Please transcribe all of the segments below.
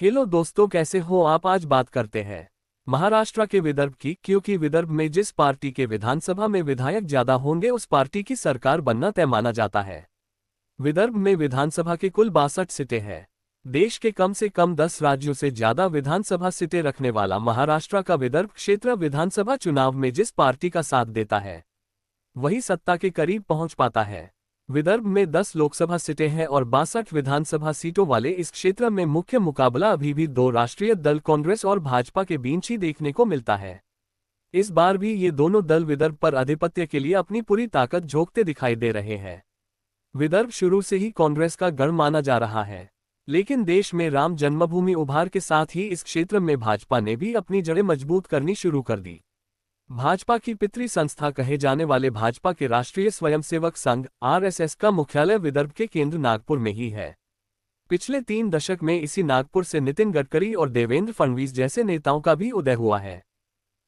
Hello दोस्तों, कैसे हो आप। आज बात करते हैं महाराष्ट्र के विदर्भ की, क्योंकि विदर्भ में जिस पार्टी के विधानसभा में विधायक ज्यादा होंगे उस पार्टी की सरकार बनना तय माना जाता है। विदर्भ में विधानसभा के कुल 62 सीटें हैं। देश के कम से कम 10 राज्यों से ज्यादा विधानसभा सीटें रखने वाला महाराष्ट्र का विदर्भ क्षेत्र विधानसभा चुनाव में जिस पार्टी का साथ देता है वही सत्ता के करीब पहुंच पाता है। विदर्भ में 10 लोकसभा सीटें हैं और 62 विधानसभा सीटों वाले इस क्षेत्र में मुख्य मुकाबला अभी भी दो राष्ट्रीय दल कांग्रेस और भाजपा के बीच ही देखने को मिलता है। इस बार भी ये दोनों दल विदर्भ पर आधिपत्य के लिए अपनी पूरी ताकत झोंकते दिखाई दे रहे हैं। विदर्भ शुरू से ही कांग्रेस का गढ़ माना जा रहा है, लेकिन देश में राम जन्मभूमि उभार के साथ ही इस क्षेत्र में भाजपा ने भी अपनी जड़ें मजबूत करनी शुरू कर दी। भाजपा की पितृ संस्था कहे जाने वाले भाजपा के राष्ट्रीय स्वयंसेवक संघ आरएसएस का मुख्यालय विदर्भ के केंद्र नागपुर में ही है। पिछले 3 दशक में इसी नागपुर से नितिन गडकरी और देवेंद्र फडणवीस जैसे नेताओं का भी उदय हुआ है।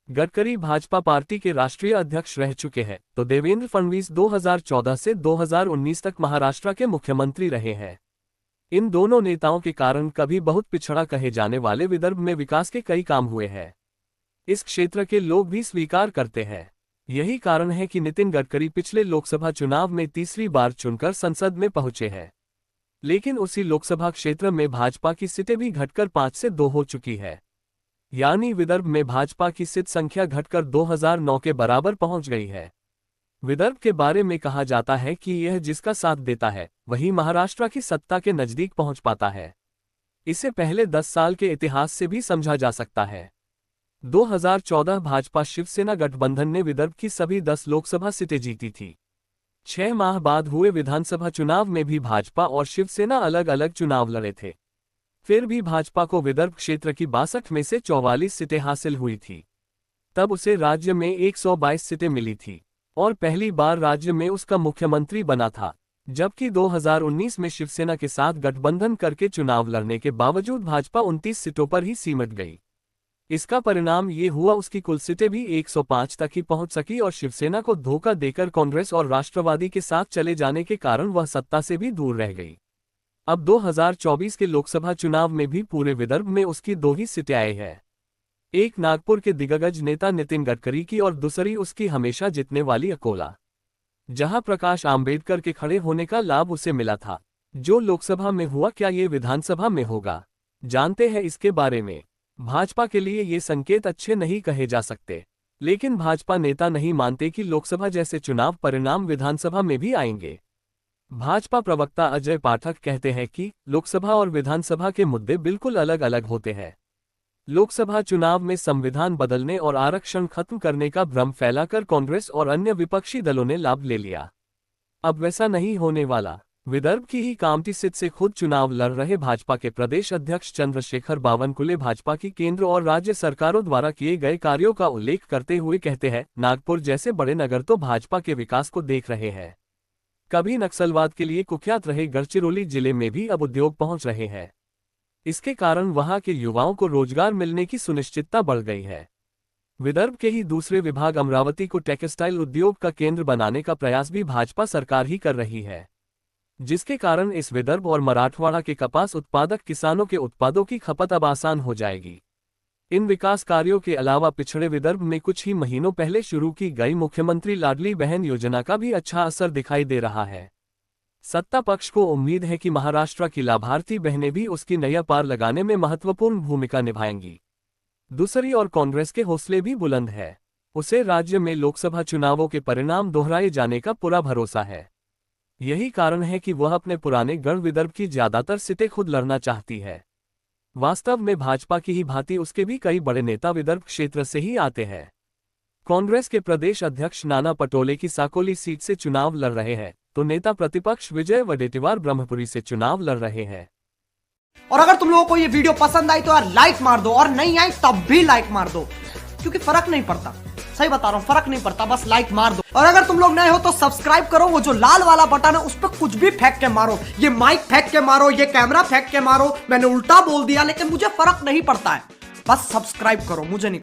गडकरी भाजपा पार्टी के राष्ट्रीय अध्यक्ष रह चुके हैं, तो देवेंद्र फडणवीस 2014 से 2019 तक महाराष्ट्र के मुख्यमंत्री रहे हैं। इन दोनों नेताओं के कारण कभी बहुत पिछड़ा कहे जाने वाले विदर्भ में विकास के कई काम हुए हैं। इस क्षेत्र के लोग भी स्वीकार करते हैं। यही कारण है कि नितिन गडकरी पिछले लोकसभा चुनाव में तीसरी बार चुनकर संसद में पहुंचे हैं। लेकिन उसी लोकसभा क्षेत्र में भाजपा की सीटें भी घटकर 5 से 2 हो चुकी है। यानी विदर्भ में भाजपा की सीट संख्या घटकर 2009 के बराबर पहुंच गई है। विदर्भ के बारे में कहा जाता है कि यह जिसका साथ देता है वही महाराष्ट्र की सत्ता के नजदीक पहुंच पाता है। इसे पहले 10 साल के इतिहास से भी समझा जा सकता है। 2014 भाजपा शिवसेना गठबंधन ने विदर्भ की सभी 10 लोकसभा सीटें जीती थी। 6 माह बाद हुए विधानसभा चुनाव में भी भाजपा और शिवसेना अलग अलग चुनाव लड़े थे। फिर भी भाजपा को विदर्भ क्षेत्र की 62 में से 44 सीटें हासिल हुई थी। तब उसे राज्य में 122 सीटें मिली थी और पहली बार राज्य में उसका मुख्यमंत्री बना था। जबकि 2019 में शिवसेना के साथ गठबंधन करके चुनाव लड़ने के बावजूद भाजपा 29 सीटों पर ही सिमट गई। इसका परिणाम ये हुआ उसकी कुल सीटें भी 105 तक ही पहुंच सकी और शिवसेना को धोखा देकर कांग्रेस और राष्ट्रवादी के साथ चले जाने के कारण वह सत्ता से भी दूर रह गई। अब 2024 के लोकसभा चुनाव में भी पूरे विदर्भ में उसकी 2 ही सीटें आई हैं। एक नागपुर के दिग्गज नेता नितिन गडकरी की और दूसरी उसकी हमेशा जीतने वाली अकोला, जहां प्रकाश आंबेडकर के खड़े होने का लाभ उसे मिला था। जो लोकसभा में हुआ, क्या ये विधानसभा में होगा, जानते हैं इसके बारे में। भाजपा के लिए ये संकेत अच्छे नहीं कहे जा सकते, लेकिन भाजपा नेता नहीं मानते कि लोकसभा जैसे चुनाव परिणाम विधानसभा में भी आएंगे। भाजपा प्रवक्ता अजय पाठक कहते हैं कि लोकसभा और विधानसभा के मुद्दे बिल्कुल अलग अलग होते हैं। लोकसभा चुनाव में संविधान बदलने और आरक्षण खत्म करने का भ्रम फैलाकर कांग्रेस और अन्य विपक्षी दलों ने लाभ ले लिया। अब वैसा नहीं होने वाला। विदर्भ की ही कामठी सीट से खुद चुनाव लड़ रहे भाजपा के प्रदेश अध्यक्ष चंद्रशेखर बावनकुले भाजपा की केंद्र और राज्य सरकारों द्वारा किए गए कार्यों का उल्लेख करते हुए कहते हैं, नागपुर जैसे बड़े नगर तो भाजपा के विकास को देख रहे हैं। कभी नक्सलवाद के लिए कुख्यात रहे गढ़चिरौली जिले में भी अब उद्योग पहुंच रहे हैं। इसके कारण वहां के युवाओं को रोजगार मिलने की सुनिश्चितता बढ़ गई है। विदर्भ के ही दूसरे विभाग अमरावती को टेक्सटाइल उद्योग का केंद्र बनाने का प्रयास भी भाजपा सरकार ही कर रही है, जिसके कारण इस विदर्भ और मराठवाड़ा के कपास उत्पादक किसानों के उत्पादों की खपत अब आसान हो जाएगी। इन विकास कार्यों के अलावा पिछड़े विदर्भ में कुछ ही महीनों पहले शुरू की गई मुख्यमंत्री लाडली बहन योजना का भी अच्छा असर दिखाई दे रहा है। सत्ता पक्ष को उम्मीद है कि महाराष्ट्र की लाभार्थी बहनें भी उसकी नैया पार लगाने में महत्वपूर्ण भूमिका निभाएंगी। दूसरी ओर कांग्रेस के हौसले भी बुलंद है। उसे राज्य में लोकसभा चुनावों के परिणाम दोहराए जाने का पूरा भरोसा है। यही कारण है कि वह अपने पुराने गढ़ विदर्भ की ज्यादातर सीटें खुद लड़ना चाहती है। वास्तव में भाजपा की ही भांति उसके भी कई बड़े नेता विदर्भ क्षेत्र से ही आते हैं। कांग्रेस के प्रदेश अध्यक्ष नाना पटोले की साकोली सीट से चुनाव लड़ रहे हैं, तो नेता प्रतिपक्ष विजय वडेट्टीवार ब्रह्मपुरी से चुनाव लड़ रहे हैं। और अगर तुम लोगों को ये वीडियो पसंद आई तो यार लाइक मार दो, और नहीं आई तब भी लाइक मार दो, क्योंकि फर्क नहीं पड़ता। सही बता रहा हूं, फर्क नहीं पड़ता, बस लाइक मार दो। और अगर तुम लोग नए हो तो सब्सक्राइब करो। वो जो लाल वाला बटन है उस पर कुछ भी फेंक के मारो, ये माइक फेंक के मारो, ये कैमरा फेंक के मारो। मैंने उल्टा बोल दिया लेकिन मुझे फर्क नहीं पड़ता है, बस सब्सक्राइब करो, मुझे नहीं।